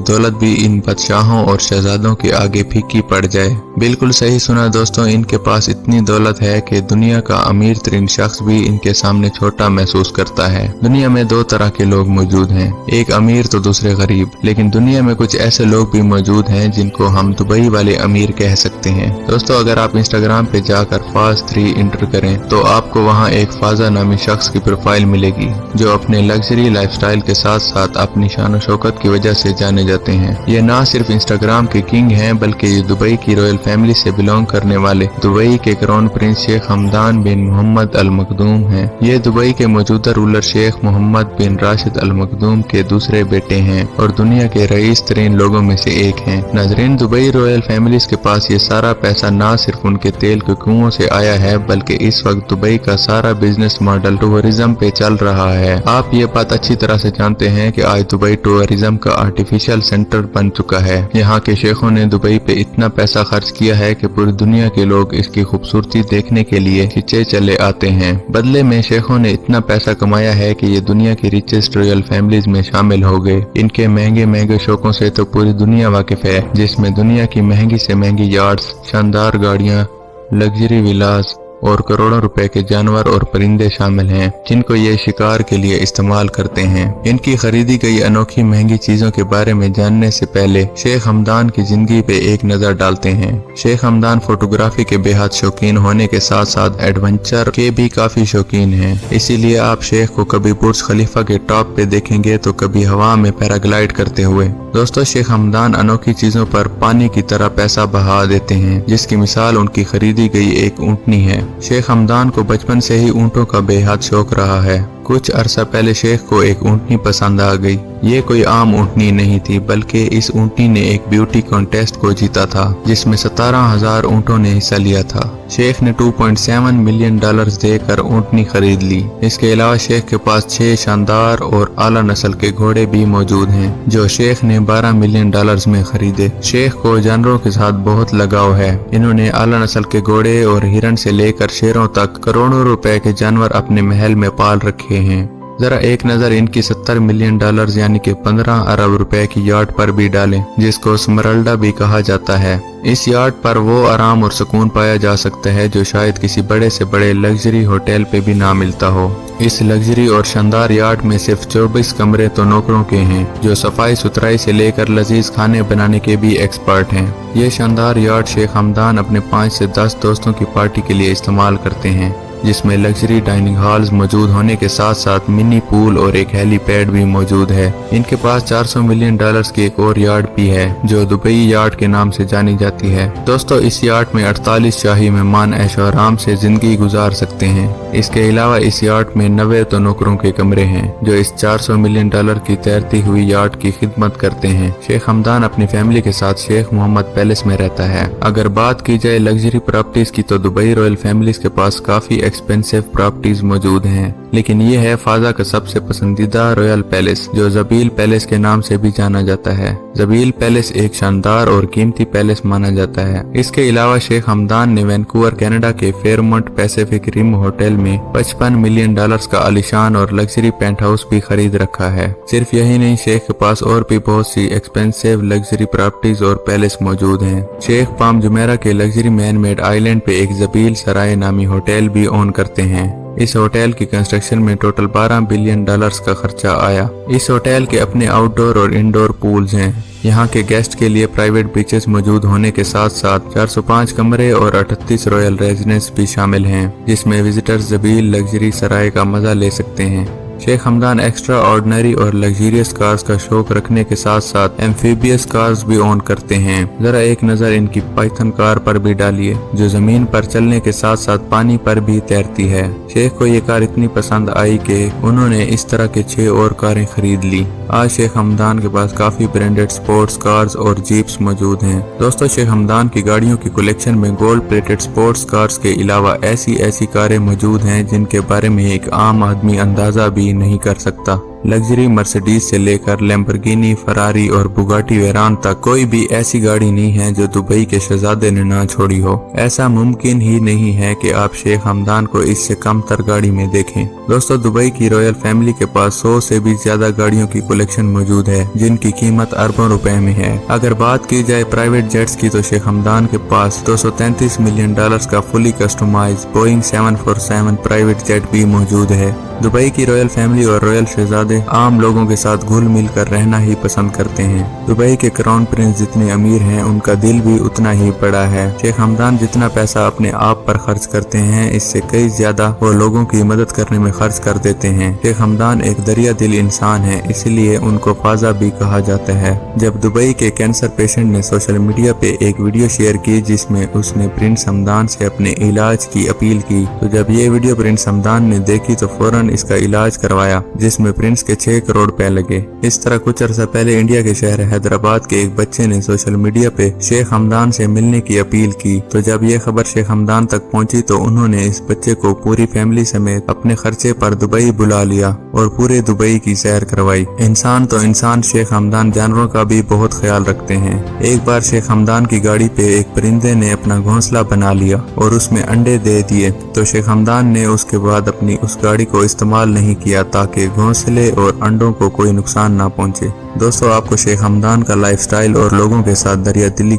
दौलत भी इन बादशाहों और शहजादों के आगे फीकी पड़ जाए। बिल्कुल सही सुना दोस्तों, इनके पास इतनी दौलत है कि दुनिया का अमीर तरीन शख्स भी इनके सामने छोटा महसूस करता है। दुनिया में दो तरह के लोग मौजूद हैं, एक अमीर तो दूसरे गरीब। लेकिन दुनिया में कुछ ऐसे लोग भी मौजूद हैं जिनको हम दुबई वाले अमीर कह सकते हैं। दोस्तों, अगर आप इंस्टाग्राम पे जाकर फाज3 इंटर करें तो आपको वहां एक फाजा नामी शख्स की प्रोफाइल मिलेगी जो अपने लग्जरी लाइफस्टाइल के साथ साथ अपनी शान शौकत की वजह से जाने जाते हैं। ये ना सिर्फ इंस्टाग्राम के किंग हैं बल्कि ये दुबई की रॉयल फैमिली से बिलोंग करने वाले दुबई के क्राउन प्रिंस शेख हमदान बिन मोहम्मद अल मखदूम हैं। ये दुबई के मौजूदा रूलर शेख मोहम्मद बिन राशिद अल मखदूम के दूसरे बेटे हैं और दुनिया के रईस तरीन लोगों में से एक हैं। नाजरीन, दुबई रॉयल फैमिलीज के पास ये सारा पैसा ना सिर्फ उनके तेल के कुओं से आया है बल्कि इस वक्त दुबई का सारा बिजनेस मॉडल टूरिज्म पे चल रहा है। आप ये बात अच्छी तरह से जानते हैं कि आज दुबई टूरिज्म का आर्टिफिशियल सेंटर बन चुका है। यहाँ के शेखों ने दुबई पे इतना पैसा खर्च किया है कि पूरी दुनिया के लोग इसकी खूबसूरती देखने के लिए खिंचे चले आते हैं। बदले में शेखों ने इतना पैसा कमाया है कि ये दुनिया की रिचेस्ट रॉयल फैमिलीज में शामिल हो गए। इनके महंगे महंगे शौकों से तो पूरी दुनिया वाकिफ है, जिसमें दुनिया की महंगी से महंगी यार्ड्स, शानदार गाड़ियाँ, लग्जरी विलास और करोड़ों रुपए के जानवर और परिंदे शामिल हैं जिनको ये शिकार के लिए इस्तेमाल करते हैं। इनकी खरीदी गई अनोखी महंगी चीजों के बारे में जानने से पहले शेख हमदान की जिंदगी पे एक नजर डालते हैं। शेख हमदान फोटोग्राफी के बेहद शौकीन होने के साथ साथ एडवेंचर के भी काफी शौकीन हैं। इसीलिए आप शेख को कभी बुर्ज खलीफा के टॉप पे देखेंगे तो कभी हवा में पैराग्लाइड करते हुए। दोस्तों, शेख हमदान अनोखी चीजों पर पानी की तरह पैसा बहा देते हैं, जिसकी मिसाल उनकी खरीदी गई एक ऊँटनी है। शेख हमदान को बचपन से ही ऊँटों का बेहद शौक रहा है। कुछ अरसा पहले शेख को एक ऊँटनी पसंद आ गई। ये कोई आम ऊँटनी नहीं थी बल्कि इस ऊँटनी ने एक ब्यूटी कॉन्टेस्ट को जीता था जिसमें 17,000 ऊँटों ने हिस्सा लिया था। शेख ने $2.7 मिलियन देकर ऊँटनी खरीद ली। इसके अलावा शेख के पास 6 शानदार और आला नस्ल के घोड़े भी मौजूद हैं जो शेख ने $12 मिलियन में खरीदे। शेख को जानवरों के साथ बहुत लगाव है। इन्होंने आला नस्ल के घोड़े और हिरन से लेकर शेरों तक करोड़ों रुपए के जानवर अपने महल में पाल रखे हैं। जरा एक नजर इनकी $70 मिलियन यानी कि 15 अरब रुपए की यार्ड पर भी डालें, जिसको स्मरल्डा भी कहा जाता है। इस यार्ड पर वो आराम और सुकून पाया जा सकता है जो शायद किसी बड़े से बड़े लग्जरी होटल पे भी ना मिलता हो। इस लग्जरी और शानदार यार्ड में सिर्फ 24 कमरे तो नौकरों के हैं जो सफाई सुथराई से लेकर लजीज खाने बनाने के भी एक्सपर्ट हैं। ये शानदार यार्ड शेख हमदान अपने 5 से 10 दोस्तों की पार्टी के लिए इस्तेमाल करते हैं, जिसमें लग्जरी डाइनिंग हॉल्स मौजूद होने के साथ साथ मिनी पूल और एक हेलीपैड भी मौजूद है। इनके पास $400 मिलियन की एक और यार्ड भी है जो दुबई यार्ड के नाम से जानी जाती है। दोस्तों, इस यार्ड में 48 शाही मेहमान ऐशो आराम से जिंदगी गुजार सकते हैं। इसके अलावा इस यार्ड में 90 तो नौकरों के कमरे हैं जो इस $400 मिलियन की तैरती हुई यार्ड की खिदमत करते हैं। शेख हमदान अपनी फैमिली के साथ शेख मोहम्मद पैलेस में रहता है। अगर बात की जाए लग्जरी प्रॉपर्टीज की तो दुबई रॉयल फैमिलीज के पास काफी एक्सपेंसिव प्रॉपर्टीज मौजूद हैं, लेकिन ये है फाजा का सबसे पसंदीदा रॉयल पैलेस जो जबील पैलेस के नाम से भी जाना जाता है। जबील पैलेस एक शानदार और कीमती पैलेस माना जाता है। इसके अलावा शेख हमदान ने वैंकूवर कनाडा के फेयरमोंट पैसिफिक रिम होटल में $55 मिलियन का आलीशान और लग्जरी पेंट हाउस भी खरीद रखा है। सिर्फ यही नहीं, शेख के पास और भी बहुत सी एक्सपेंसिव लग्जरी प्रॉपर्टीज और पैलेस मौजूद हैं। शेख पाम जुमेरा के लग्जरी मैन मेड आइलैंड पे एक जबील सराय नामी होटल भी ओन करते हैं। इस होटल की कंस्ट्रक्शन में टोटल $12 बिलियन का खर्चा आया। इस होटल के अपने आउटडोर और इंडोर पूल्स हैं। यहाँ के गेस्ट के लिए प्राइवेट बीचेस मौजूद होने के साथ साथ 405 कमरे और 38 रॉयल रेजिडेंस भी शामिल हैं, जिसमें विजिटर्स जबील लग्जरी सराय का मजा ले सकते हैं। शेख हमदान एक्स्ट्रा ऑर्डिनरी और लग्जरियस कार्स का शौक रखने के साथ साथ एम्फीबियस कार्स भी ओन करते हैं। जरा एक नजर इनकी पाइथन कार पर भी डालिए जो जमीन पर चलने के साथ साथ पानी पर भी तैरती है। शेख को ये कार इतनी पसंद आई कि उन्होंने इस तरह के 6 और कारें खरीद ली। आज शेख हमदान के पास काफी ब्रांडेड स्पोर्ट्स कार्स और जीप्स मौजूद हैं। दोस्तों, शेख हमदान की गाड़ियों की कलेक्शन में गोल्ड प्लेटेड स्पोर्ट्स कार्स के अलावा ऐसी कारें मौजूद हैं जिनके बारे में एक आम आदमी अंदाजा भी नहीं कर सकता। लग्जरी मर्सिडीज से लेकर लैम्बोर्गिनी, फरारी और बुगाटी वेरान तक कोई भी ऐसी गाड़ी नहीं है जो दुबई के शहजादे ने ना छोड़ी हो। ऐसा मुमकिन ही नहीं है कि आप शेख हमदान को इससे कम तर गाड़ी में देखें। दोस्तों, दुबई की रॉयल फैमिली के पास 100 से भी ज्यादा गाड़ियों की कलेक्शन मौजूद है, जिनकी कीमत अरबों रुपए में है। अगर बात की जाए प्राइवेट जेट्स की तो शेख हमदान के पास $233 मिलियन का fully customized Boeing 747 private jet भी मौजूद है। दुबई की रॉयल फैमिली और रॉयल शहजादे आम लोगों के साथ घुल मिल कर रहना ही पसंद करते हैं। दुबई के क्राउन प्रिंस जितने अमीर हैं, उनका दिल भी उतना ही बड़ा है। शेख हमदान जितना पैसा अपने आप पर खर्च करते हैं, इससे कई ज्यादा वो लोगों की मदद करने में खर्च कर देते हैं। शेख हमदान एक दरिया दिल इंसान है, इसलिए उनको ख्वाजा भी कहा जाता है। जब दुबई के कैंसर पेशेंट ने सोशल मीडिया पे एक वीडियो शेयर की जिसमें उसने प्रिंस हमदान से अपने इलाज की अपील की, तो जब ये वीडियो प्रिंस हमदान ने देखी तो फौरन इसका इलाज करवाया, जिसमें प्रिंस के 6 करोड़ रुपए लगे। इस तरह कुछ अर्सा पहले इंडिया के शहर हैदराबाद के एक बच्चे ने सोशल मीडिया पे शेख हमदान से मिलने की अपील की, तो जब ये खबर शेख हमदान तक पहुंची तो उन्होंने इस बच्चे को पूरी फैमिली समेत अपने खर्चे पर दुबई बुला लिया और पूरे दुबई की सैर करवाई। इंसान तो इंसान, शेख हमदान जानवरों का भी बहुत ख्याल रखते हैं। एक बार शेख हमदान की गाड़ी पे एक परिंदे ने अपना घोंसला बना लिया और उसमें अंडे दे दिए, तो शेख हमदान ने उसके बाद अपनी उस गाड़ी को इस्तेमाल नहीं किया ताकि घोंसले और अंडों को कोई नुकसान ना पहुंचे। दोस्तों, आपको शेख हमदान का लाइफस्टाइल और लोगों के साथ दरिया दिली